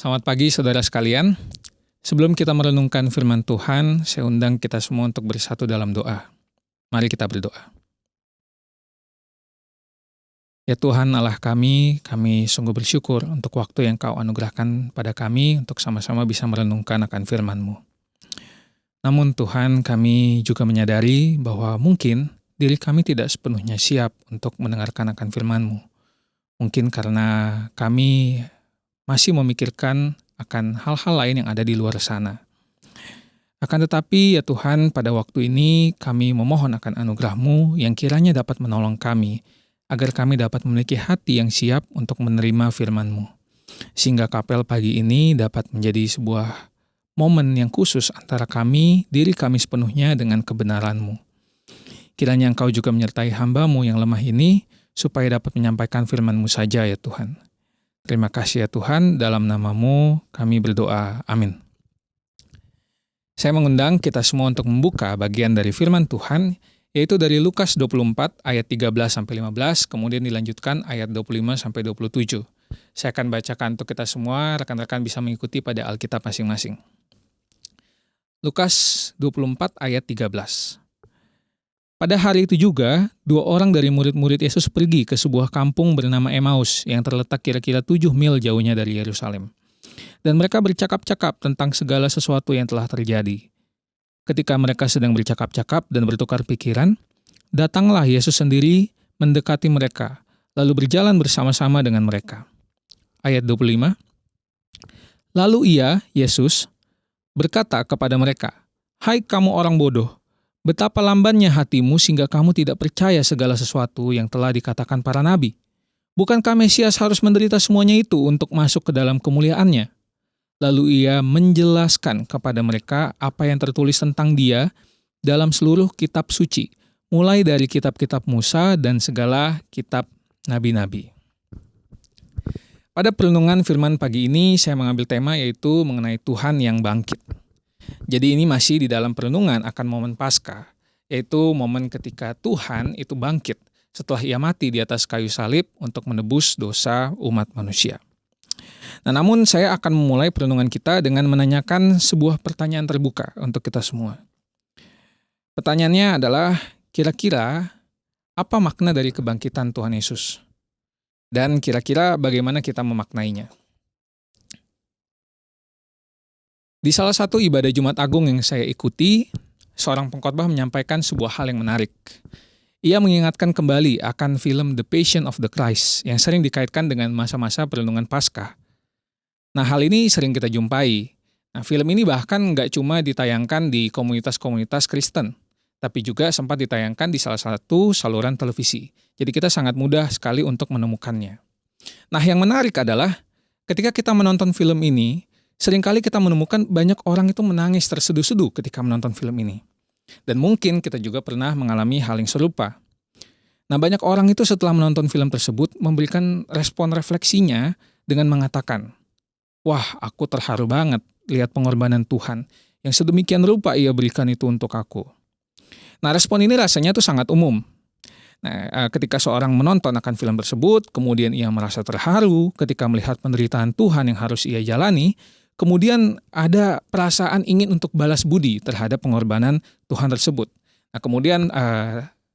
Selamat pagi saudara sekalian. Sebelum kita merenungkan firman Tuhan, saya undang kita semua untuk bersatu dalam doa. Mari kita berdoa. Ya Tuhan Allah kami sungguh bersyukur untuk waktu yang Kau anugerahkan pada kami untuk sama-sama bisa merenungkan akan firman-Mu. Namun Tuhan, kami juga menyadari bahwa mungkin diri kami tidak sepenuhnya siap untuk mendengarkan akan firman-Mu. Mungkin karena kami masih memikirkan akan hal-hal lain yang ada di luar sana. Akan tetapi ya Tuhan, pada waktu ini kami memohon akan anugerah-Mu yang kiranya dapat menolong kami, agar kami dapat memiliki hati yang siap untuk menerima firman-Mu. Sehingga kapel pagi ini dapat menjadi sebuah momen yang khusus antara diri kami sepenuhnya dengan kebenaran-Mu. Kiranya Engkau juga menyertai hamba-Mu yang lemah ini, supaya dapat menyampaikan firman-Mu saja ya Tuhan. Terima kasih ya Tuhan, dalam nama-Mu kami berdoa. Amin. Saya mengundang kita semua untuk membuka bagian dari firman Tuhan, yaitu dari Lukas 24 ayat 13-15, kemudian dilanjutkan ayat 25-27. Saya akan bacakan untuk kita semua, rekan-rekan bisa mengikuti pada Alkitab masing-masing. Lukas 24 ayat 13. Pada hari itu juga, 2 orang dari murid-murid Yesus pergi ke sebuah kampung bernama Emmaus yang terletak kira-kira 7 mil jauhnya dari Yerusalem. Dan mereka bercakap-cakap tentang segala sesuatu yang telah terjadi. Ketika mereka sedang bercakap-cakap dan bertukar pikiran, datanglah Yesus sendiri mendekati mereka, lalu berjalan bersama-sama dengan mereka. Ayat 25. Lalu Yesus, berkata kepada mereka, "Hai kamu orang bodoh, betapa lambannya hatimu sehingga kamu tidak percaya segala sesuatu yang telah dikatakan para nabi. Bukankah Mesias harus menderita semuanya itu untuk masuk ke dalam kemuliaannya?" Lalu Ia menjelaskan kepada mereka apa yang tertulis tentang Dia dalam seluruh kitab suci, mulai dari kitab-kitab Musa dan segala kitab nabi-nabi. Pada perenungan firman pagi ini, saya mengambil tema yaitu mengenai Tuhan yang bangkit. Jadi ini masih di dalam perenungan akan momen Paskah, yaitu momen ketika Tuhan itu bangkit setelah Ia mati di atas kayu salib untuk menebus dosa umat manusia. Nah, namun saya akan memulai perenungan kita dengan menanyakan sebuah pertanyaan terbuka untuk kita semua. Pertanyaannya adalah, kira-kira apa makna dari kebangkitan Tuhan Yesus? Dan kira-kira bagaimana kita memaknainya? Di salah satu ibadah Jumat Agung yang saya ikuti, seorang pengkhotbah menyampaikan sebuah hal yang menarik. Ia mengingatkan kembali akan film The Passion of the Christ yang sering dikaitkan dengan masa-masa perenungan Paskah. Nah, hal ini sering kita jumpai. Nah, film ini bahkan nggak cuma ditayangkan di komunitas-komunitas Kristen, tapi juga sempat ditayangkan di salah satu saluran televisi. Jadi kita sangat mudah sekali untuk menemukannya. Nah, yang menarik adalah ketika kita menonton film ini, seringkali kita menemukan banyak orang itu menangis terseduh-seduh ketika menonton film ini. Dan mungkin kita juga pernah mengalami hal yang serupa. Nah, banyak orang itu setelah menonton film tersebut memberikan respon refleksinya dengan mengatakan, "Wah, aku terharu banget lihat pengorbanan Tuhan yang sedemikian rupa Ia berikan itu untuk aku." Nah, respon ini rasanya tuh sangat umum. Nah, ketika seorang menonton akan film tersebut, kemudian ia merasa terharu ketika melihat penderitaan Tuhan yang harus ia jalani, kemudian ada perasaan ingin untuk balas budi terhadap pengorbanan Tuhan tersebut. Nah, kemudian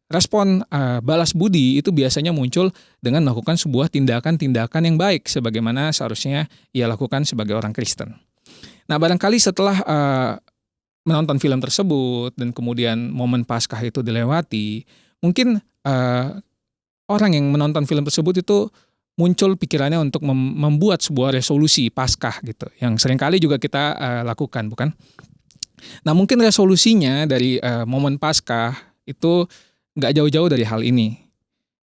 respon balas budi itu biasanya muncul dengan melakukan sebuah tindakan-tindakan yang baik sebagaimana seharusnya ia lakukan sebagai orang Kristen. Nah, barangkali setelah menonton film tersebut dan kemudian momen Paskah itu dilewati, mungkin orang yang menonton film tersebut itu muncul pikirannya untuk membuat sebuah resolusi Paskah gitu, yang seringkali juga kita lakukan, bukan? Nah, mungkin resolusinya dari momen Paskah itu nggak jauh-jauh dari hal ini,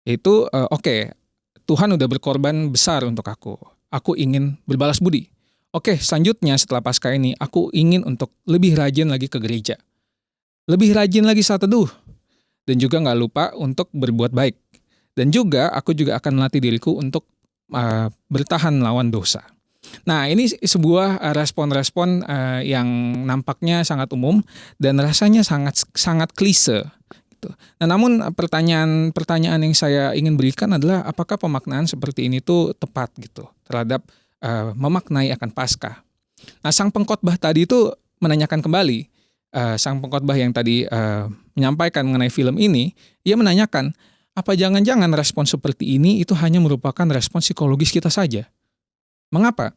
yaitu oke, Tuhan udah berkorban besar untuk aku ingin berbalas budi. Oke, selanjutnya setelah Paskah ini, aku ingin untuk lebih rajin lagi ke gereja, lebih rajin lagi saat teduh, dan juga nggak lupa untuk berbuat baik. Dan juga aku juga akan melatih diriku untuk bertahan melawan dosa. Nah, ini sebuah respon-respon yang nampaknya sangat umum dan rasanya sangat klise. Gitu. Nah, namun pertanyaan yang saya ingin berikan adalah apakah pemaknaan seperti ini tuh tepat gitu terhadap memaknai akan Paskah. Nah, sang pengkhotbah tadi itu menanyakan kembali, sang pengkhotbah yang tadi menyampaikan mengenai film ini, ia menanyakan, apa jangan-jangan respon seperti ini itu hanya merupakan respon psikologis kita saja? Mengapa?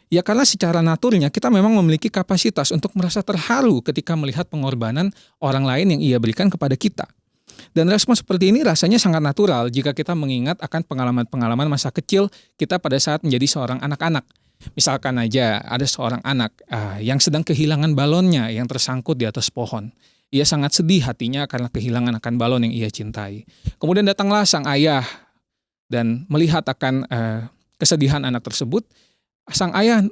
Ya karena secara naturnya kita memang memiliki kapasitas untuk merasa terharu ketika melihat pengorbanan orang lain yang ia berikan kepada kita. Dan respon seperti ini rasanya sangat natural jika kita mengingat akan pengalaman-pengalaman masa kecil kita pada saat menjadi seorang anak-anak. Misalkan aja ada seorang anak yang sedang kehilangan balonnya yang tersangkut di atas pohon. Ia sangat sedih hatinya karena kehilangan akan balon yang ia cintai. Kemudian datanglah sang ayah dan melihat akan kesedihan anak tersebut. Sang ayah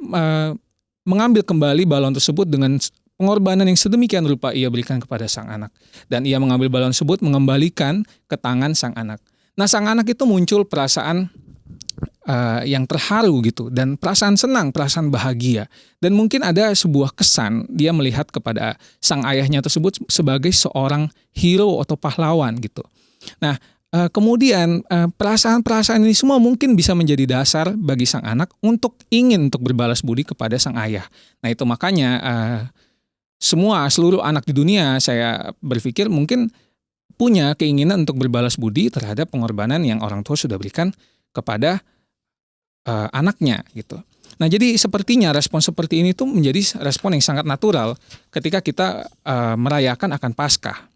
mengambil kembali balon tersebut dengan pengorbanan yang sedemikian rupa ia berikan kepada sang anak. Dan ia mengambil balon tersebut mengembalikan ke tangan sang anak. Nah, sang anak itu muncul perasaan yang terharu gitu, dan perasaan senang, perasaan bahagia. Dan mungkin ada sebuah kesan dia melihat kepada sang ayahnya tersebut sebagai seorang hero atau pahlawan gitu. Nah, kemudian perasaan-perasaan ini semua mungkin bisa menjadi dasar bagi sang anak untuk berbalas budi kepada sang ayah. Nah, itu makanya seluruh anak di dunia, saya berpikir mungkin punya keinginan untuk berbalas budi terhadap pengorbanan yang orang tua sudah berikan kepada anaknya gitu. Nah, jadi sepertinya respon seperti ini tuh menjadi respon yang sangat natural ketika kita merayakan akan Paskah.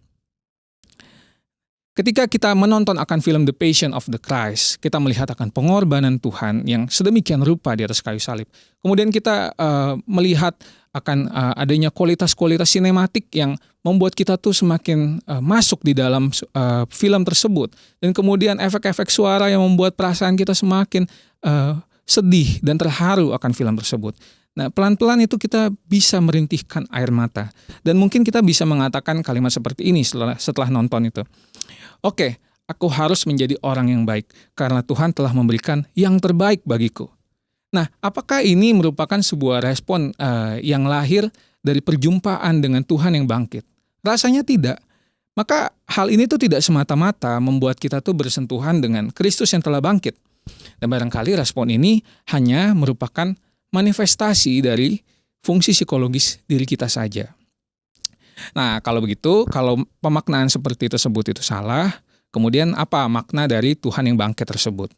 Ketika kita menonton akan film The Passion of the Christ, kita melihat akan pengorbanan Tuhan yang sedemikian rupa di atas kayu salib. Kemudian kita melihat akan adanya kualitas-kualitas sinematik yang membuat kita tuh semakin masuk di dalam film tersebut. Dan kemudian efek-efek suara yang membuat perasaan kita semakin sedih dan terharu akan film tersebut. Nah, pelan-pelan itu kita bisa merintihkan air mata. Dan mungkin kita bisa mengatakan kalimat seperti ini setelah nonton itu. Oke, aku harus menjadi orang yang baik karena Tuhan telah memberikan yang terbaik bagiku. Nah, apakah ini merupakan sebuah respon yang lahir dari perjumpaan dengan Tuhan yang bangkit? Rasanya tidak. Maka hal ini tuh tidak semata-mata membuat kita tuh bersentuhan dengan Kristus yang telah bangkit. Dan barangkali respon ini hanya merupakan manifestasi dari fungsi psikologis diri kita saja. Nah, kalau begitu, kalau pemaknaan seperti tersebut itu salah, kemudian apa makna dari Tuhan yang bangkit tersebut?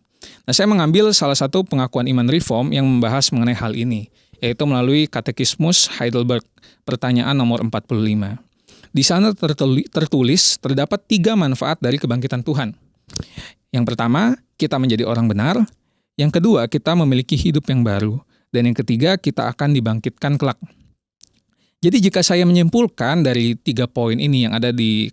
Nah, saya mengambil salah satu pengakuan iman reform yang membahas mengenai hal ini, yaitu melalui Katekismus Heidelberg, pertanyaan nomor 45. Di sana tertulis terdapat 3 manfaat dari kebangkitan Tuhan. Yang pertama, kita menjadi orang benar. Yang kedua, kita memiliki hidup yang baru. Dan yang ketiga, kita akan dibangkitkan kelak. Jadi jika saya menyimpulkan dari 3 poin ini yang ada di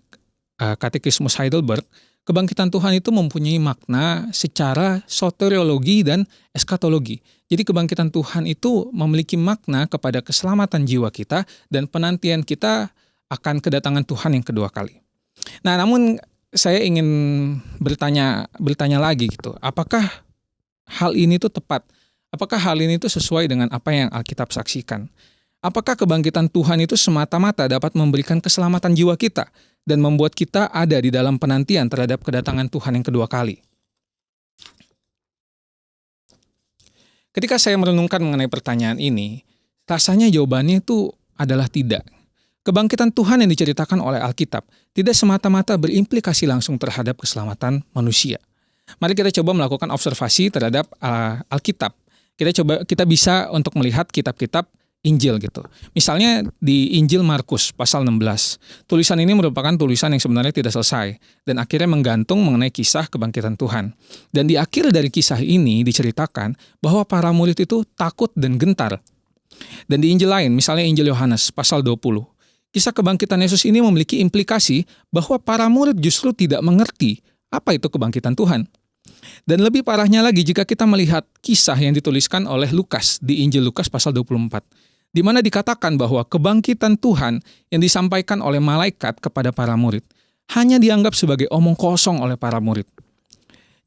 Katekismus Heidelberg, kebangkitan Tuhan itu mempunyai makna secara soteriologi dan eskatologi. Jadi kebangkitan Tuhan itu memiliki makna kepada keselamatan jiwa kita dan penantian kita akan kedatangan Tuhan yang kedua kali. Nah, namun saya ingin bertanya lagi gitu, apakah hal ini tuh tepat? Apakah hal ini tuh sesuai dengan apa yang Alkitab saksikan? Apakah kebangkitan Tuhan itu semata-mata dapat memberikan keselamatan jiwa kita dan membuat kita ada di dalam penantian terhadap kedatangan Tuhan yang kedua kali? Ketika saya merenungkan mengenai pertanyaan ini, rasanya jawabannya itu adalah tidak. Kebangkitan Tuhan yang diceritakan oleh Alkitab tidak semata-mata berimplikasi langsung terhadap keselamatan manusia. Mari kita coba melakukan observasi terhadap Alkitab. Kita bisa untuk melihat kitab-kitab Injil gitu. Misalnya di Injil Markus pasal 16. Tulisan ini merupakan tulisan yang sebenarnya tidak selesai dan akhirnya menggantung mengenai kisah kebangkitan Tuhan. Dan di akhir dari kisah ini diceritakan bahwa para murid itu takut dan gentar. Dan di Injil lain, misalnya Injil Yohanes pasal 20. Kisah kebangkitan Yesus ini memiliki implikasi bahwa para murid justru tidak mengerti apa itu kebangkitan Tuhan. Dan lebih parahnya lagi jika kita melihat kisah yang dituliskan oleh Lukas di Injil Lukas pasal 24, di mana dikatakan bahwa kebangkitan Tuhan yang disampaikan oleh malaikat kepada para murid hanya dianggap sebagai omong kosong oleh para murid.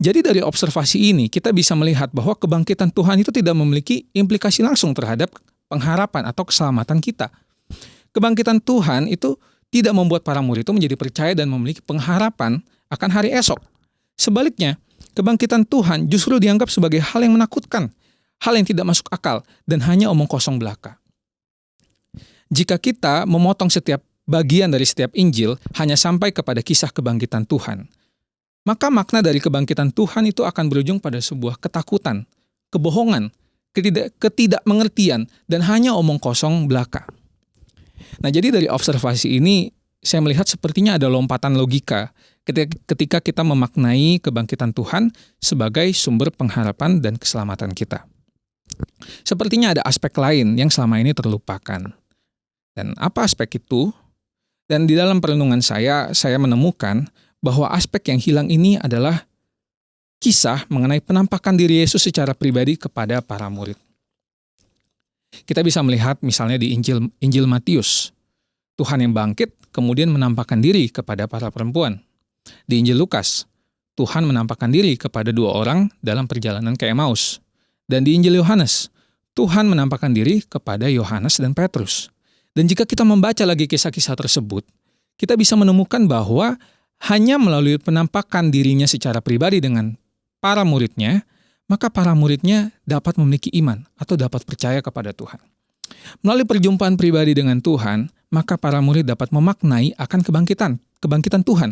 Jadi dari observasi ini kita bisa melihat bahwa kebangkitan Tuhan itu tidak memiliki implikasi langsung terhadap pengharapan atau keselamatan kita. Kebangkitan Tuhan itu tidak membuat para murid itu menjadi percaya dan memiliki pengharapan akan hari esok. Sebaliknya, kebangkitan Tuhan justru dianggap sebagai hal yang menakutkan, hal yang tidak masuk akal dan hanya omong kosong belaka. Jika kita memotong setiap bagian dari setiap Injil hanya sampai kepada kisah kebangkitan Tuhan, maka makna dari kebangkitan Tuhan itu akan berujung pada sebuah ketakutan, kebohongan, ketidakmengertian, dan hanya omong kosong belaka. Nah, jadi dari observasi ini, saya melihat sepertinya ada lompatan logika ketika kita memaknai kebangkitan Tuhan sebagai sumber pengharapan dan keselamatan kita. Sepertinya ada aspek lain yang selama ini terlupakan. Dan apa aspek itu? Dan di dalam perenungan saya menemukan bahwa aspek yang hilang ini adalah kisah mengenai penampakan diri Yesus secara pribadi kepada para murid. Kita bisa melihat misalnya di Injil Matius, Tuhan yang bangkit kemudian menampakkan diri kepada para perempuan. Di Injil Lukas, Tuhan menampakkan diri kepada 2 orang dalam perjalanan ke Emmaus. Dan di Injil Yohanes, Tuhan menampakkan diri kepada Yohanes dan Petrus. Dan jika kita membaca lagi kisah-kisah tersebut, kita bisa menemukan bahwa hanya melalui penampakan dirinya secara pribadi dengan para muridnya, maka para muridnya dapat memiliki iman atau dapat percaya kepada Tuhan. Melalui perjumpaan pribadi dengan Tuhan, maka para murid dapat memaknai akan kebangkitan Tuhan.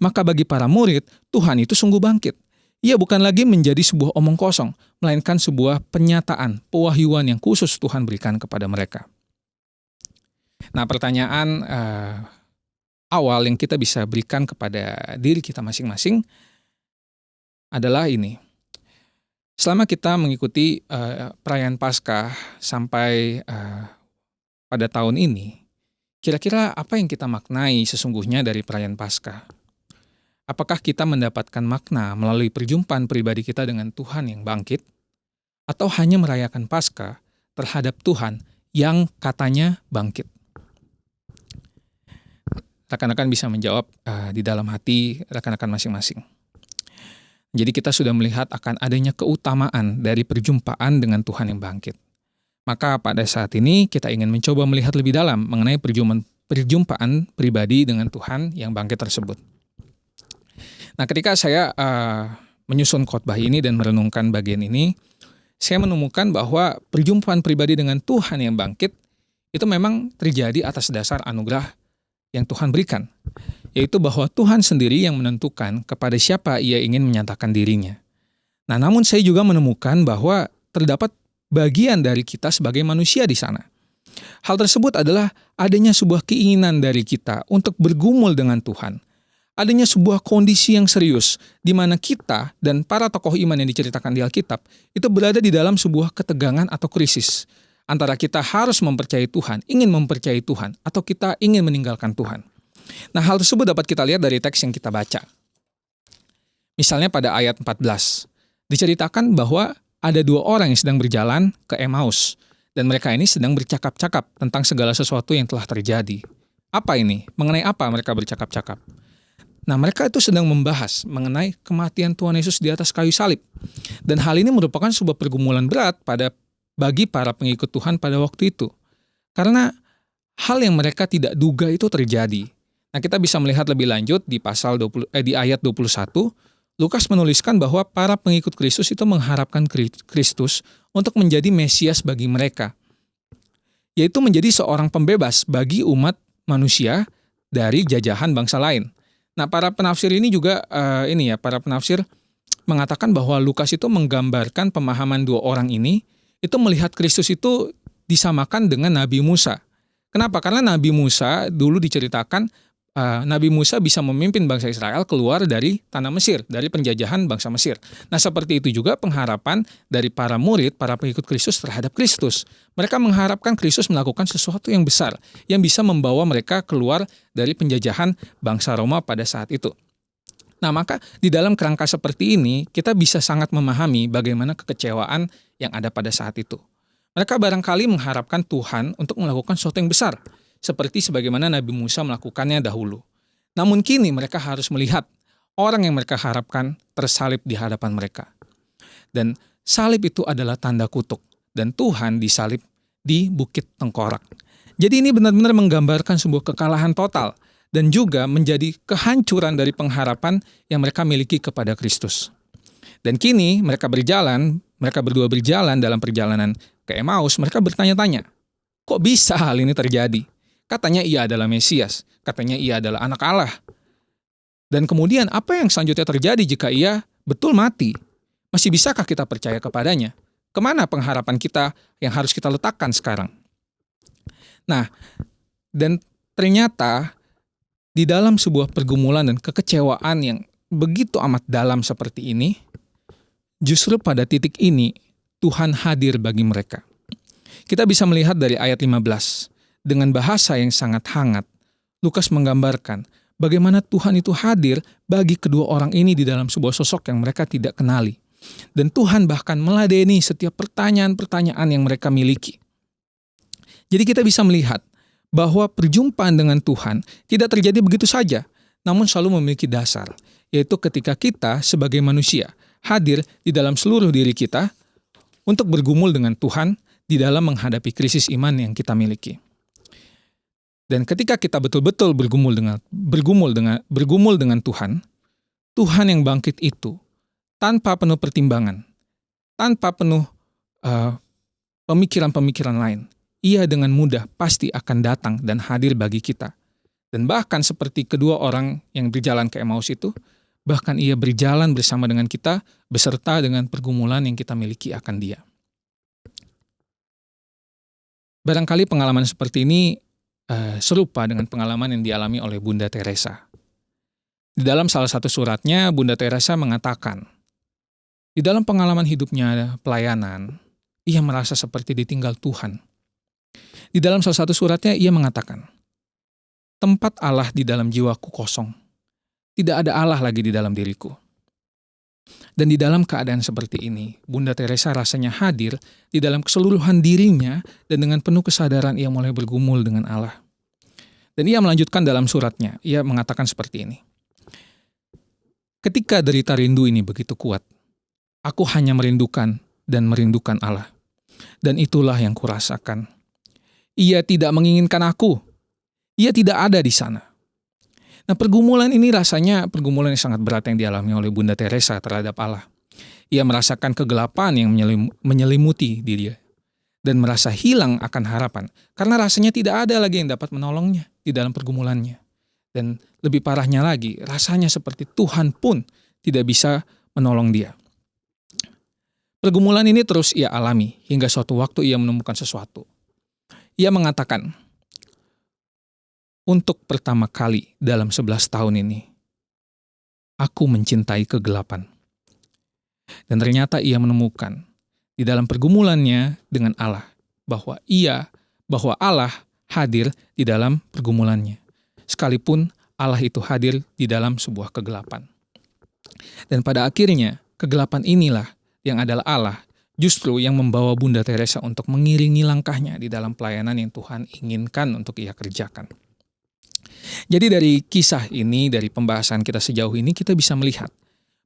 Maka bagi para murid, Tuhan itu sungguh bangkit. Ia bukan lagi menjadi sebuah omong kosong, melainkan sebuah penyataan, pewahyuan yang khusus Tuhan berikan kepada mereka. Nah, pertanyaan awal yang kita bisa berikan kepada diri kita masing-masing adalah ini. Selama kita mengikuti perayaan Paskah sampai pada tahun ini, kira-kira apa yang kita maknai sesungguhnya dari perayaan Paskah? Apakah kita mendapatkan makna melalui perjumpaan pribadi kita dengan Tuhan yang bangkit? Atau hanya merayakan Paskah terhadap Tuhan yang katanya bangkit? Rekan-rekan bisa menjawab di dalam hati rekan-rekan masing-masing. Jadi kita sudah melihat akan adanya keutamaan dari perjumpaan dengan Tuhan yang bangkit. Maka pada saat ini kita ingin mencoba melihat lebih dalam mengenai perjumpaan pribadi dengan Tuhan yang bangkit tersebut. Nah, ketika saya menyusun khotbah ini dan merenungkan bagian ini, saya menemukan bahwa perjumpaan pribadi dengan Tuhan yang bangkit itu memang terjadi atas dasar anugerah yang Tuhan berikan, yaitu bahwa Tuhan sendiri yang menentukan kepada siapa Ia ingin menyatakan dirinya. Nah, namun saya juga menemukan bahwa terdapat bagian dari kita sebagai manusia di sana. Hal tersebut adalah adanya sebuah keinginan dari kita untuk bergumul dengan Tuhan. Adanya sebuah kondisi yang serius di mana kita dan para tokoh iman yang diceritakan di Alkitab itu berada di dalam sebuah ketegangan atau krisis. Antara kita harus mempercayai Tuhan, ingin mempercayai Tuhan, atau kita ingin meninggalkan Tuhan. Nah, hal tersebut dapat kita lihat dari teks yang kita baca. Misalnya pada ayat 14, diceritakan bahwa ada 2 orang yang sedang berjalan ke Emmaus, dan mereka ini sedang bercakap-cakap tentang segala sesuatu yang telah terjadi. Apa ini? Mengenai apa mereka bercakap-cakap? Nah, mereka itu sedang membahas mengenai kematian Tuhan Yesus di atas kayu salib. Dan hal ini merupakan sebuah pergumulan berat bagi para pengikut Tuhan pada waktu itu. Karena hal yang mereka tidak duga itu terjadi. Nah, kita bisa melihat lebih lanjut di di ayat 21, Lukas menuliskan bahwa para pengikut Kristus itu mengharapkan Kristus untuk menjadi Mesias bagi mereka, yaitu menjadi seorang pembebas bagi umat manusia dari jajahan bangsa lain. Nah, para penafsir ini juga para penafsir mengatakan bahwa Lukas itu menggambarkan pemahaman 2 orang ini itu melihat Kristus itu disamakan dengan Nabi Musa. Kenapa? Karena Nabi Musa dulu diceritakan Nabi Musa bisa memimpin bangsa Israel keluar dari tanah Mesir, dari penjajahan bangsa Mesir. Nah, seperti itu juga pengharapan dari para murid, para pengikut Kristus terhadap Kristus. Mereka mengharapkan Kristus melakukan sesuatu yang besar, yang bisa membawa mereka keluar dari penjajahan bangsa Roma pada saat itu. Nah, maka di dalam kerangka seperti ini, kita bisa sangat memahami bagaimana kekecewaan yang ada pada saat itu. Mereka barangkali mengharapkan Tuhan untuk melakukan sesuatu yang besar, seperti sebagaimana Nabi Musa melakukannya dahulu. Namun kini mereka harus melihat orang yang mereka harapkan tersalib di hadapan mereka. Dan salib itu adalah tanda kutuk, dan Tuhan disalib di Bukit Tengkorak. Jadi ini benar-benar menggambarkan sebuah kekalahan total, dan juga menjadi kehancuran dari pengharapan yang mereka miliki kepada Kristus. Dan kini mereka berjalan mereka berdua berjalan dalam perjalanan ke Emmaus, mereka bertanya-tanya, kok bisa hal ini terjadi? Katanya ia adalah Mesias, katanya ia adalah anak Allah. Dan kemudian apa yang selanjutnya terjadi jika ia betul mati? Masih bisakah kita percaya kepadanya? Kemana pengharapan kita yang harus kita letakkan sekarang? Nah, dan ternyata di dalam sebuah pergumulan dan kekecewaan yang begitu amat dalam seperti ini, justru pada titik ini Tuhan hadir bagi mereka. Kita bisa melihat dari ayat 15, dengan bahasa yang sangat hangat, Lukas menggambarkan bagaimana Tuhan itu hadir bagi kedua orang ini di dalam sebuah sosok yang mereka tidak kenali. Dan Tuhan bahkan meladeni setiap pertanyaan-pertanyaan yang mereka miliki. Jadi kita bisa melihat bahwa perjumpaan dengan Tuhan tidak terjadi begitu saja, namun selalu memiliki dasar, yaitu ketika kita sebagai manusia hadir di dalam seluruh diri kita untuk bergumul dengan Tuhan di dalam menghadapi krisis iman yang kita miliki. Dan ketika kita betul-betul bergumul dengan Tuhan, Tuhan yang bangkit itu tanpa penuh pertimbangan, tanpa penuh pemikiran-pemikiran lain, ia dengan mudah pasti akan datang dan hadir bagi kita. Dan bahkan seperti kedua orang yang berjalan ke Emmaus itu, bahkan ia berjalan bersama dengan kita, beserta dengan pergumulan yang kita miliki akan dia. Barangkali pengalaman seperti ini serupa dengan pengalaman yang dialami oleh Bunda Teresa. Di dalam salah satu suratnya, Bunda Teresa mengatakan, di dalam pengalaman hidupnya pelayanan, ia merasa seperti ditinggal Tuhan. Di dalam salah satu suratnya ia mengatakan, tempat Allah di dalam jiwaku kosong. Tidak ada Allah lagi di dalam diriku. Dan di dalam keadaan seperti ini, Bunda Teresa rasanya hadir di dalam keseluruhan dirinya dan dengan penuh kesadaran ia mulai bergumul dengan Allah. Dan ia melanjutkan dalam suratnya, ia mengatakan seperti ini. Ketika derita rindu ini begitu kuat, aku hanya merindukan dan merindukan Allah. Dan itulah yang kurasakan. Ia tidak menginginkan aku. Ia tidak ada di sana. Nah, pergumulan ini rasanya pergumulan yang sangat berat yang dialami oleh Bunda Teresa terhadap Allah. Ia merasakan kegelapan yang menyelimuti dirinya dan merasa hilang akan harapan karena rasanya tidak ada lagi yang dapat menolongnya di dalam pergumulannya. Dan lebih parahnya lagi, rasanya seperti Tuhan pun tidak bisa menolong dia. Pergumulan ini terus ia alami hingga suatu waktu ia menemukan sesuatu. Ia mengatakan, untuk pertama kali dalam 11 tahun ini, aku mencintai kegelapan. Dan ternyata ia menemukan di dalam pergumulannya dengan Allah, bahwa Allah hadir di dalam pergumulannya. Sekalipun Allah itu hadir di dalam sebuah kegelapan. Dan pada akhirnya, kegelapan inilah yang adalah Allah, justru yang membawa Bunda Teresa untuk mengiringi langkahnya di dalam pelayanan yang Tuhan inginkan untuk ia kerjakan. Jadi dari kisah ini, dari pembahasan kita sejauh ini, kita bisa melihat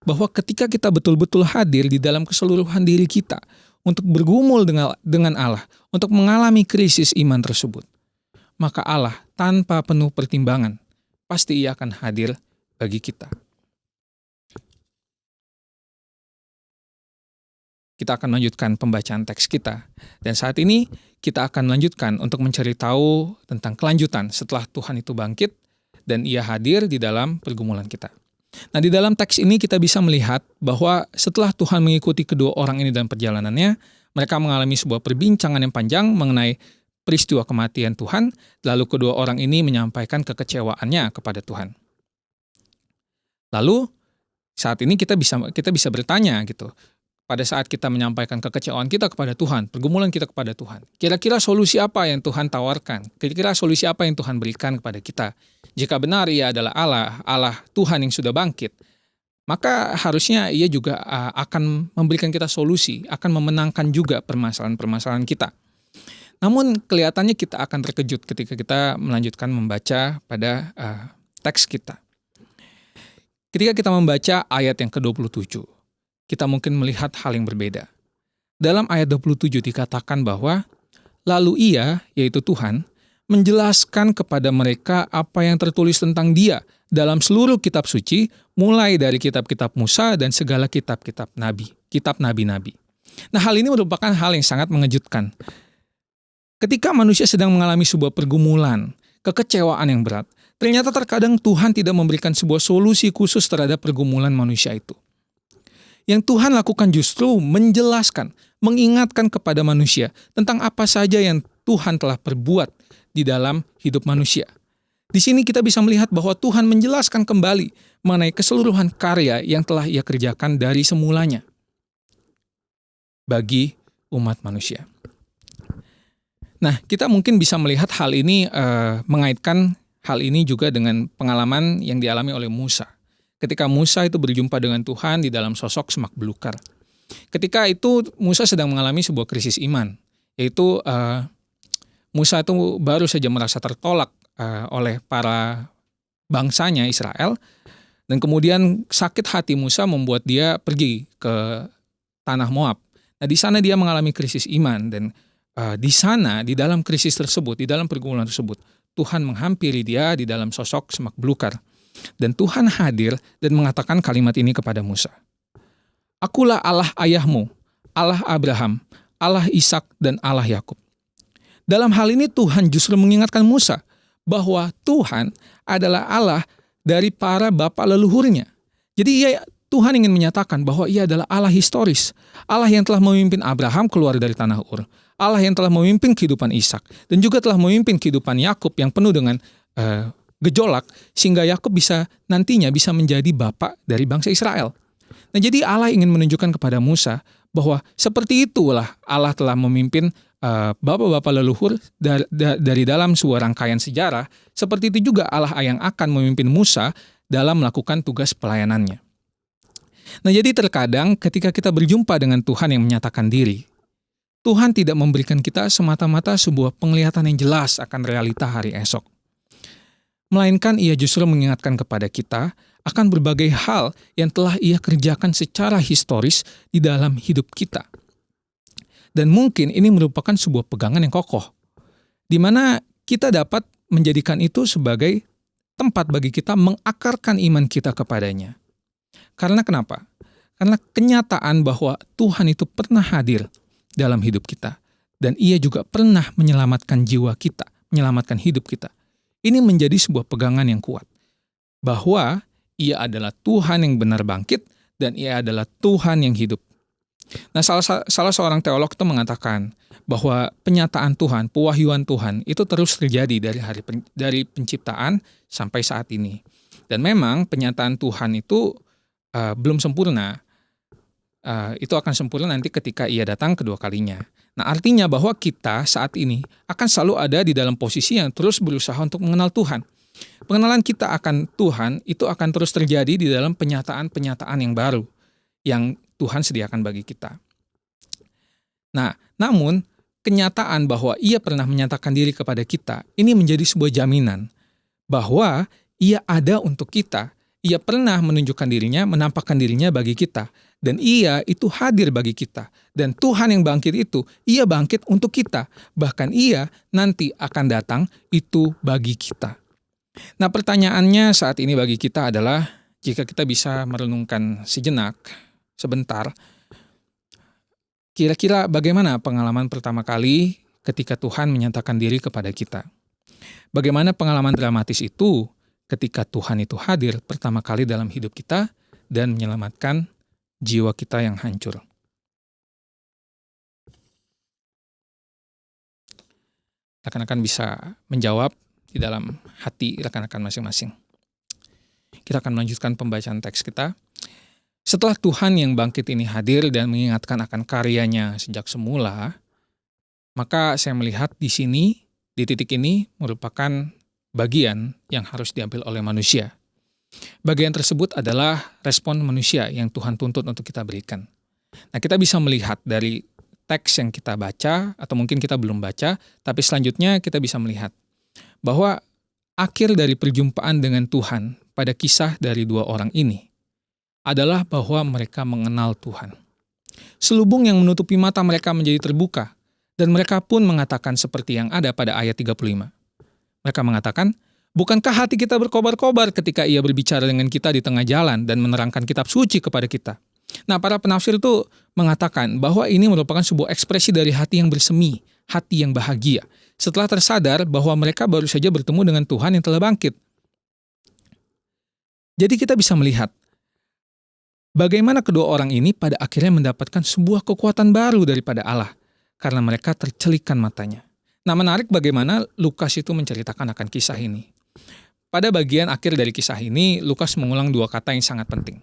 bahwa ketika kita betul-betul hadir di dalam keseluruhan diri kita untuk bergumul dengan Allah, untuk mengalami krisis iman tersebut, maka Allah tanpa penuh pertimbangan, pasti ia akan hadir bagi kita. Kita akan melanjutkan pembacaan teks kita. Dan saat ini kita akan melanjutkan untuk mencari tahu tentang kelanjutan setelah Tuhan itu bangkit dan ia hadir di dalam pergumulan kita. Nah, di dalam teks ini kita bisa melihat bahwa setelah Tuhan mengikuti kedua orang ini dalam perjalanannya, mereka mengalami sebuah perbincangan yang panjang mengenai peristiwa kematian Tuhan, lalu kedua orang ini menyampaikan kekecewaannya kepada Tuhan. Lalu saat ini kita bisa bertanya gitu, pada saat kita menyampaikan kekecewaan kita kepada Tuhan, pergumulan kita kepada Tuhan, kira-kira solusi apa yang Tuhan tawarkan? Kira-kira solusi apa yang Tuhan berikan kepada kita? Jika benar ia adalah Allah Tuhan yang sudah bangkit, maka harusnya ia juga akan memberikan kita solusi, akan memenangkan juga permasalahan-permasalahan kita. Namun kelihatannya kita akan terkejut ketika kita melanjutkan membaca pada teks kita. Ketika kita membaca ayat yang ke-27, kita mungkin melihat hal yang berbeda. Dalam ayat 27 dikatakan bahwa, lalu ia, yaitu Tuhan, menjelaskan kepada mereka apa yang tertulis tentang dia dalam seluruh kitab suci, mulai dari kitab-kitab Musa dan segala kitab-kitab nabi, kitab nabi-nabi. Nah, hal ini merupakan hal yang sangat mengejutkan. Ketika manusia sedang mengalami sebuah pergumulan, kekecewaan yang berat, ternyata terkadang Tuhan tidak memberikan sebuah solusi khusus terhadap pergumulan manusia itu. Yang Tuhan lakukan justru menjelaskan, mengingatkan kepada manusia tentang apa saja yang Tuhan telah perbuat di dalam hidup manusia. Di sini kita bisa melihat bahwa Tuhan menjelaskan kembali mengenai keseluruhan karya yang telah Ia kerjakan dari semulanya bagi umat manusia. Nah, kita mungkin bisa melihat hal ini, mengaitkan hal ini juga dengan pengalaman yang dialami oleh Musa. Ketika Musa itu berjumpa dengan Tuhan di dalam sosok semak belukar. Ketika itu Musa sedang mengalami sebuah krisis iman, yaitu Musa itu baru saja merasa tertolak oleh para bangsanya Israel, dan kemudian sakit hati Musa membuat dia pergi ke tanah Moab. Nah, di sana dia mengalami krisis iman, dan di sana, di dalam krisis tersebut, di dalam pergumulan tersebut, Tuhan menghampiri dia di dalam sosok semak belukar. Dan Tuhan hadir dan mengatakan kalimat ini kepada Musa. Akulah Allah ayahmu, Allah Abraham, Allah Ishak, dan Allah Yakub. Dalam hal ini Tuhan justru mengingatkan Musa bahwa Tuhan adalah Allah dari para bapa leluhurnya. Jadi Tuhan ingin menyatakan bahwa Ia adalah Allah historis, Allah yang telah memimpin Abraham keluar dari tanah Ur, Allah yang telah memimpin kehidupan Ishak, dan juga telah memimpin kehidupan Yakub yang penuh dengan gejolak, sehingga Yakub nantinya bisa menjadi bapak dari bangsa Israel. Nah, jadi Allah ingin menunjukkan kepada Musa bahwa seperti itulah Allah telah memimpin bapak-bapak leluhur dari dalam sebuah rangkaian sejarah. Seperti itu juga Allah yang akan memimpin Musa dalam melakukan tugas pelayanannya. Nah, jadi terkadang ketika kita berjumpa dengan Tuhan yang menyatakan diri, Tuhan tidak memberikan kita semata-mata sebuah penglihatan yang jelas akan realita hari esok. Melainkan Ia justru mengingatkan kepada kita akan berbagai hal yang telah Ia kerjakan secara historis di dalam hidup kita. Dan mungkin ini merupakan sebuah pegangan yang kokoh, di mana kita dapat menjadikan itu sebagai tempat bagi kita mengakarkan iman kita kepadanya. Karena kenapa? Karena kenyataan bahwa Tuhan itu pernah hadir dalam hidup kita, dan Ia juga pernah menyelamatkan jiwa kita, menyelamatkan hidup kita. Ini menjadi sebuah pegangan yang kuat, bahwa Ia adalah Tuhan yang benar bangkit, dan Ia adalah Tuhan yang hidup. Nah, salah seorang teolog itu mengatakan bahwa penyataan Tuhan, pewahyuan Tuhan itu terus terjadi dari penciptaan sampai saat ini. Dan memang penyataan Tuhan itu belum sempurna. Itu akan sempurna nanti ketika Ia datang kedua kalinya. Nah, artinya bahwa kita saat ini akan selalu ada di dalam posisi yang terus berusaha untuk mengenal Tuhan. Pengenalan kita akan Tuhan itu akan terus terjadi di dalam penyataan-penyataan yang baru yang Tuhan sediakan bagi kita. Nah, namun kenyataan bahwa Ia pernah menyatakan diri kepada kita, ini menjadi sebuah jaminan bahwa Ia ada untuk kita. Ia pernah menunjukkan dirinya, menampakkan dirinya bagi kita. Dan Ia itu hadir bagi kita. Dan Tuhan yang bangkit itu, Ia bangkit untuk kita. Bahkan Ia nanti akan datang itu bagi kita. Nah, pertanyaannya saat ini bagi kita adalah, jika kita bisa merenungkan sebentar, kira-kira bagaimana pengalaman pertama kali ketika Tuhan menyatakan diri kepada kita? Bagaimana pengalaman dramatis itu ketika Tuhan itu hadir pertama kali dalam hidup kita dan menyelamatkan jiwa kita yang hancur? Rekan-rekan bisa menjawab di dalam hati rekan-rekan masing-masing. Kita akan melanjutkan pembacaan teks kita. Setelah Tuhan yang bangkit ini hadir dan mengingatkan akan karyanya sejak semula, maka saya melihat di sini, di titik ini merupakan bagian yang harus diambil oleh manusia. Bagian tersebut adalah respon manusia yang Tuhan tuntut untuk kita berikan. Nah, kita bisa melihat dari teks yang kita baca, atau mungkin kita belum baca, tapi selanjutnya kita bisa melihat bahwa akhir dari perjumpaan dengan Tuhan pada kisah dari dua orang ini adalah bahwa mereka mengenal Tuhan. Selubung yang menutupi mata mereka menjadi terbuka, dan mereka pun mengatakan seperti yang ada pada ayat 35. Mereka mengatakan, bukankah hati kita berkobar-kobar ketika Ia berbicara dengan kita di tengah jalan dan menerangkan kitab suci kepada kita? Nah, para penafsir itu mengatakan bahwa ini merupakan sebuah ekspresi dari hati yang bersemi, hati yang bahagia, setelah tersadar bahwa mereka baru saja bertemu dengan Tuhan yang telah bangkit. Jadi kita bisa melihat bagaimana kedua orang ini pada akhirnya mendapatkan sebuah kekuatan baru daripada Allah, karena mereka tercelikkan matanya. Nah, menarik bagaimana Lukas itu menceritakan akan kisah ini. Pada bagian akhir dari kisah ini, Lukas mengulang dua kata yang sangat penting,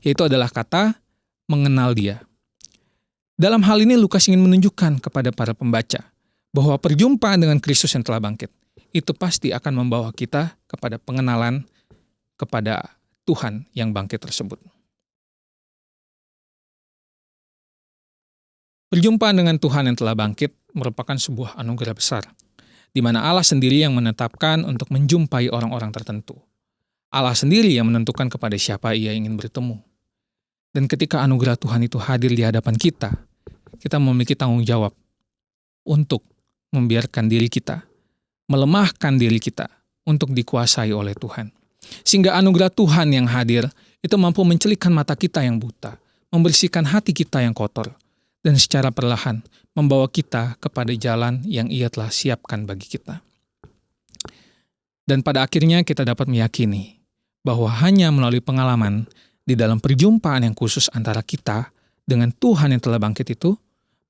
yaitu adalah kata mengenal Dia. Dalam hal ini Lukas ingin menunjukkan kepada para pembaca bahwa perjumpaan dengan Kristus yang telah bangkit itu pasti akan membawa kita kepada pengenalan kepada Tuhan yang bangkit tersebut. Perjumpaan dengan Tuhan yang telah bangkit merupakan sebuah anugerah besar, di mana Allah sendiri yang menetapkan untuk menjumpai orang-orang tertentu. Allah sendiri yang menentukan kepada siapa Ia ingin bertemu. Dan ketika anugerah Tuhan itu hadir di hadapan kita memiliki tanggung jawab untuk membiarkan diri kita, melemahkan diri kita untuk dikuasai oleh Tuhan. Sehingga anugerah Tuhan yang hadir itu mampu mencelikkan mata kita yang buta, membersihkan hati kita yang kotor, dan secara perlahan membawa kita kepada jalan yang Ia telah siapkan bagi kita. Dan pada akhirnya kita dapat meyakini bahwa hanya melalui pengalaman di dalam perjumpaan yang khusus antara kita dengan Tuhan yang telah bangkit itu,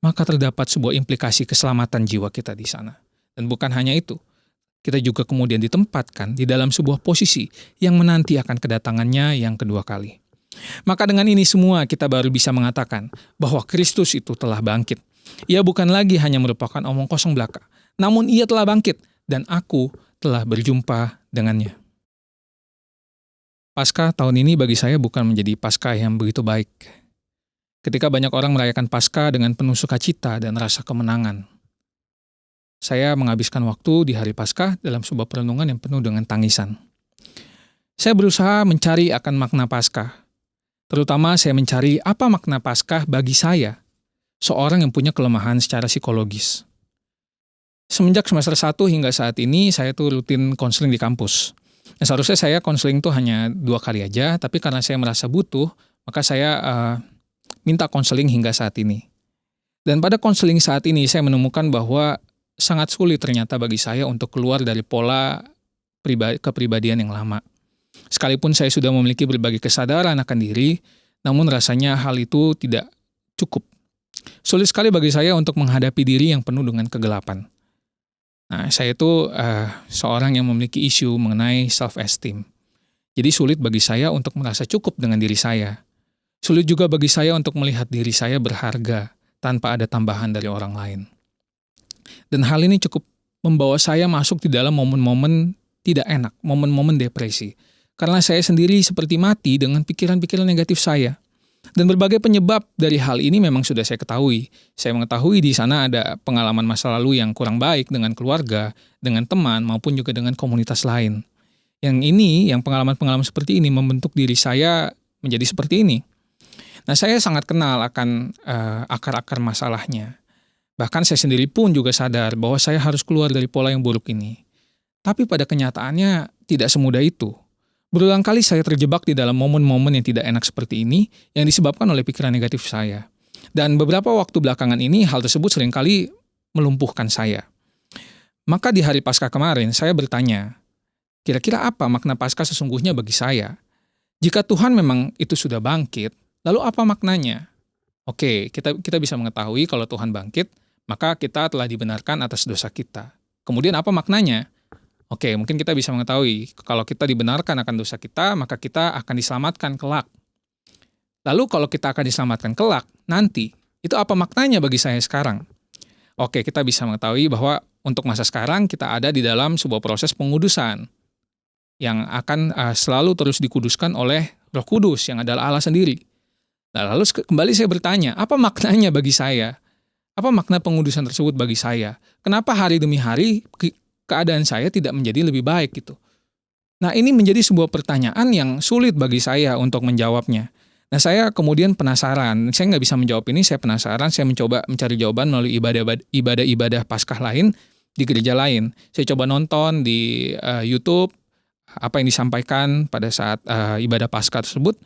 maka terdapat sebuah implikasi keselamatan jiwa kita di sana. Dan bukan hanya itu, kita juga kemudian ditempatkan di dalam sebuah posisi yang menanti akan kedatangannya yang kedua kali. Maka dengan ini semua kita baru bisa mengatakan bahwa Kristus itu telah bangkit. Ia bukan lagi hanya merupakan omong kosong belaka, namun Ia telah bangkit dan aku telah berjumpa dengannya. Paskah tahun ini bagi saya bukan menjadi Paskah yang begitu baik. Ketika banyak orang merayakan Paskah dengan penuh sukacita dan rasa kemenangan, saya menghabiskan waktu di hari Paskah dalam sebuah perenungan yang penuh dengan tangisan. Saya berusaha mencari akan makna Paskah. Terutama saya mencari apa makna Paskah bagi saya, seorang yang punya kelemahan secara psikologis. Semenjak semester 1 hingga saat ini, saya tuh rutin konseling di kampus. Seharusnya saya konseling tuh hanya 2 kali aja, tapi karena saya merasa butuh, maka saya minta konseling hingga saat ini. Dan pada konseling saat ini, saya menemukan bahwa sangat sulit ternyata bagi saya untuk keluar dari pola kepribadian yang lama. Sekalipun saya sudah memiliki berbagai kesadaran akan diri, namun rasanya hal itu tidak cukup. Sulit sekali bagi saya untuk menghadapi diri yang penuh dengan kegelapan. Nah, saya itu seorang yang memiliki isu mengenai self-esteem. Jadi sulit bagi saya untuk merasa cukup dengan diri saya. Sulit juga bagi saya untuk melihat diri saya berharga tanpa ada tambahan dari orang lain. Dan hal ini cukup membawa saya masuk di dalam momen-momen tidak enak, momen-momen depresi. Karena saya sendiri seperti mati dengan pikiran-pikiran negatif saya. Dan berbagai penyebab dari hal ini memang sudah saya ketahui. Saya mengetahui di sana ada pengalaman masa lalu yang kurang baik dengan keluarga, dengan teman, maupun juga dengan komunitas lain. Yang pengalaman-pengalaman seperti ini membentuk diri saya menjadi seperti ini. Nah, saya sangat kenal akan akar-akar masalahnya. Bahkan saya sendiri pun juga sadar bahwa saya harus keluar dari pola yang buruk ini. Tapi pada kenyataannya tidak semudah itu. Berulang kali saya terjebak di dalam momen-momen yang tidak enak seperti ini yang disebabkan oleh pikiran negatif saya. Dan beberapa waktu belakangan ini hal tersebut seringkali melumpuhkan saya. Maka di hari Paskah kemarin saya bertanya, kira-kira apa makna Paskah sesungguhnya bagi saya? Jika Tuhan memang itu sudah bangkit, lalu apa maknanya? Oke, kita bisa mengetahui kalau Tuhan bangkit, maka kita telah dibenarkan atas dosa kita. Kemudian apa maknanya? Oke, mungkin kita bisa mengetahui kalau kita dibenarkan akan dosa kita, maka kita akan diselamatkan kelak. Lalu kalau kita akan diselamatkan kelak, nanti, itu apa maknanya bagi saya sekarang? Oke, kita bisa mengetahui bahwa untuk masa sekarang kita ada di dalam sebuah proses pengudusan yang akan selalu terus dikuduskan oleh Roh Kudus yang adalah Allah sendiri. Nah, lalu kembali saya bertanya, apa maknanya bagi saya? Apa makna pengudusan tersebut bagi saya? Kenapa hari demi hari keadaan saya tidak menjadi lebih baik gitu? Nah, ini menjadi sebuah pertanyaan yang sulit bagi saya untuk menjawabnya. Nah, saya kemudian penasaran. Saya nggak bisa menjawab ini, saya penasaran. Saya mencoba mencari jawaban melalui ibadah-ibadah Paskah lain di gereja lain. Saya coba nonton di YouTube apa yang disampaikan pada saat ibadah Paskah tersebut.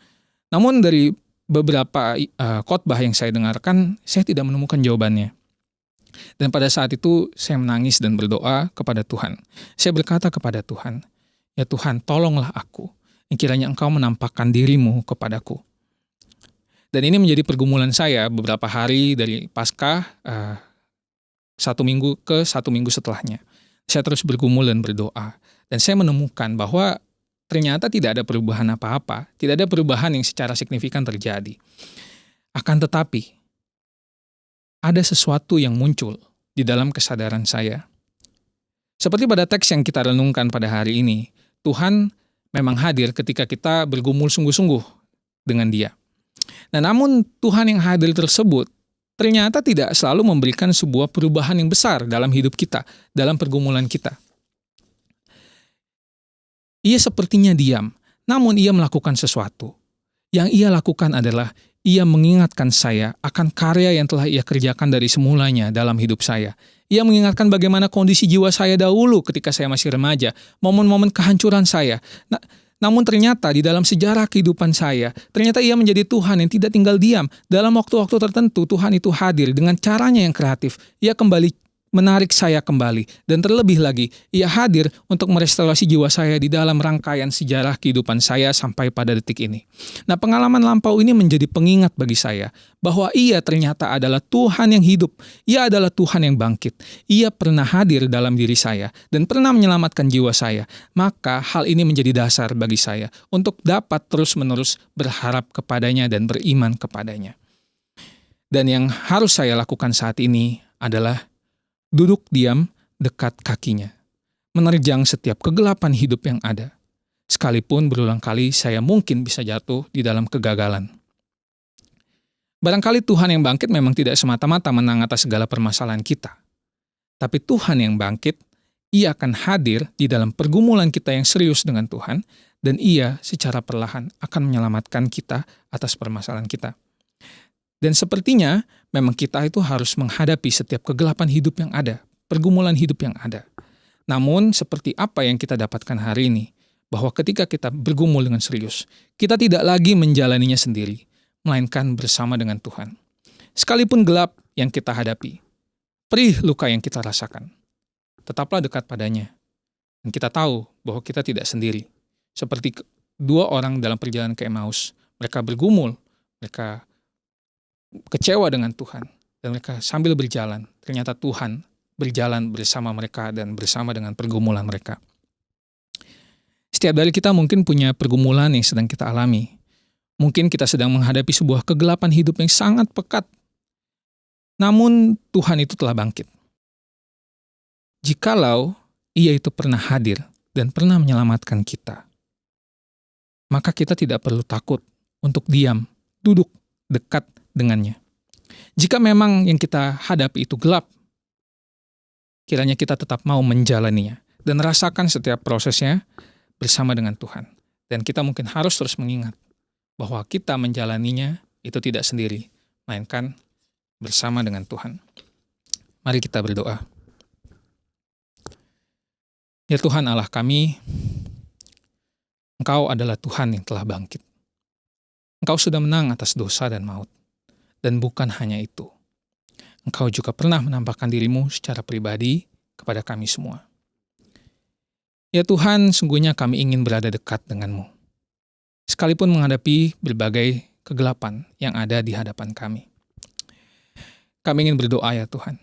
Namun dari beberapa khotbah yang saya dengarkan, saya tidak menemukan jawabannya. Dan pada saat itu saya menangis dan berdoa kepada Tuhan. Saya berkata kepada Tuhan, "Ya Tuhan, tolonglah aku. Kiranya Engkau menampakkan diri-Mu kepadaku." Dan ini menjadi pergumulan saya beberapa hari dari Paskah, 1 minggu ke 1 minggu setelahnya. Saya terus bergumul dan berdoa. Dan saya menemukan bahwa ternyata tidak ada perubahan apa-apa, tidak ada perubahan yang secara signifikan terjadi. Akan tetapi, ada sesuatu yang muncul di dalam kesadaran saya. Seperti pada teks yang kita renungkan pada hari ini, Tuhan memang hadir ketika kita bergumul sungguh-sungguh dengan Dia. Nah, namun Tuhan yang hadir tersebut ternyata tidak selalu memberikan sebuah perubahan yang besar dalam hidup kita, dalam pergumulan kita. Ia sepertinya diam, namun ia melakukan sesuatu. Yang ia lakukan adalah ia mengingatkan saya akan karya yang telah ia kerjakan dari semulanya dalam hidup saya. Ia mengingatkan bagaimana kondisi jiwa saya dahulu ketika saya masih remaja, momen-momen kehancuran saya. Namun ternyata di dalam sejarah kehidupan saya, ternyata ia menjadi Tuhan yang tidak tinggal diam. Dalam waktu-waktu tertentu, Tuhan itu hadir dengan caranya yang kreatif. Ia kembali menarik saya kembali. Dan terlebih lagi, ia hadir untuk merestorasi jiwa saya di dalam rangkaian sejarah kehidupan saya sampai pada detik ini. Nah, pengalaman lampau ini menjadi pengingat bagi saya bahwa ia ternyata adalah Tuhan yang hidup. Ia adalah Tuhan yang bangkit. Ia pernah hadir dalam diri saya dan pernah menyelamatkan jiwa saya. Maka hal ini menjadi dasar bagi saya untuk dapat terus-menerus berharap kepadanya dan beriman kepadanya. Dan yang harus saya lakukan saat ini adalah duduk diam dekat kakinya, menerjang setiap kegelapan hidup yang ada. Sekalipun berulang kali saya mungkin bisa jatuh di dalam kegagalan. Barangkali Tuhan yang bangkit memang tidak semata-mata menang atas segala permasalahan kita. Tapi Tuhan yang bangkit, Ia akan hadir di dalam pergumulan kita yang serius dengan Tuhan, dan Ia secara perlahan akan menyelamatkan kita atas permasalahan kita. Dan sepertinya memang kita itu harus menghadapi setiap kegelapan hidup yang ada, pergumulan hidup yang ada. Namun seperti apa yang kita dapatkan hari ini, bahwa ketika kita bergumul dengan serius, kita tidak lagi menjalaninya sendiri, melainkan bersama dengan Tuhan. Sekalipun gelap yang kita hadapi, perih luka yang kita rasakan, tetaplah dekat padanya. Dan kita tahu bahwa kita tidak sendiri. Seperti 2 orang dalam perjalanan ke Emmaus, mereka bergumul, mereka kecewa dengan Tuhan, dan mereka sambil berjalan, ternyata Tuhan berjalan bersama mereka dan bersama dengan pergumulan mereka. Setiap dari kita mungkin punya pergumulan yang sedang kita alami. Mungkin kita sedang menghadapi sebuah kegelapan hidup yang sangat pekat. Namun Tuhan itu telah bangkit. Jikalau Ia itu pernah hadir dan pernah menyelamatkan kita, maka kita tidak perlu takut untuk diam, duduk dekat dengannya. Jika memang yang kita hadapi itu gelap, kiranya kita tetap mau menjalaninya dan rasakan setiap prosesnya bersama dengan Tuhan. Dan kita mungkin harus terus mengingat bahwa kita menjalaninya itu tidak sendiri, melainkan bersama dengan Tuhan. Mari kita berdoa. Ya Tuhan Allah kami, Engkau adalah Tuhan yang telah bangkit. Engkau sudah menang atas dosa dan maut. Dan bukan hanya itu, Engkau juga pernah menampakkan diri-Mu secara pribadi kepada kami semua. Ya Tuhan, sungguhnya kami ingin berada dekat dengan-Mu, sekalipun menghadapi berbagai kegelapan yang ada di hadapan kami. Kami ingin berdoa ya Tuhan,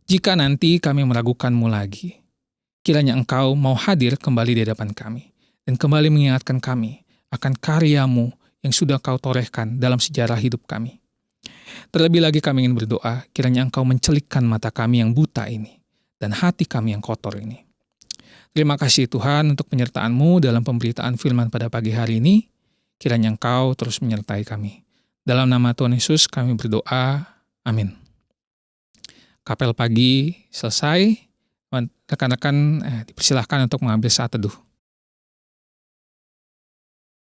jika nanti kami meragukan-Mu lagi, kiranya Engkau mau hadir kembali di hadapan kami, dan kembali mengingatkan kami akan karya-Mu yang sudah Kau torehkan dalam sejarah hidup kami. Terlebih lagi kami ingin berdoa, kiranya Engkau mencelikkan mata kami yang buta ini, dan hati kami yang kotor ini. Terima kasih Tuhan untuk penyertaan-Mu dalam pemberitaan firman pada pagi hari ini. Kiranya Engkau terus menyertai kami. Dalam nama Tuhan Yesus kami berdoa. Amin. Kapel pagi selesai. Rekan-rekan dipersilahkan untuk mengambil saat teduh.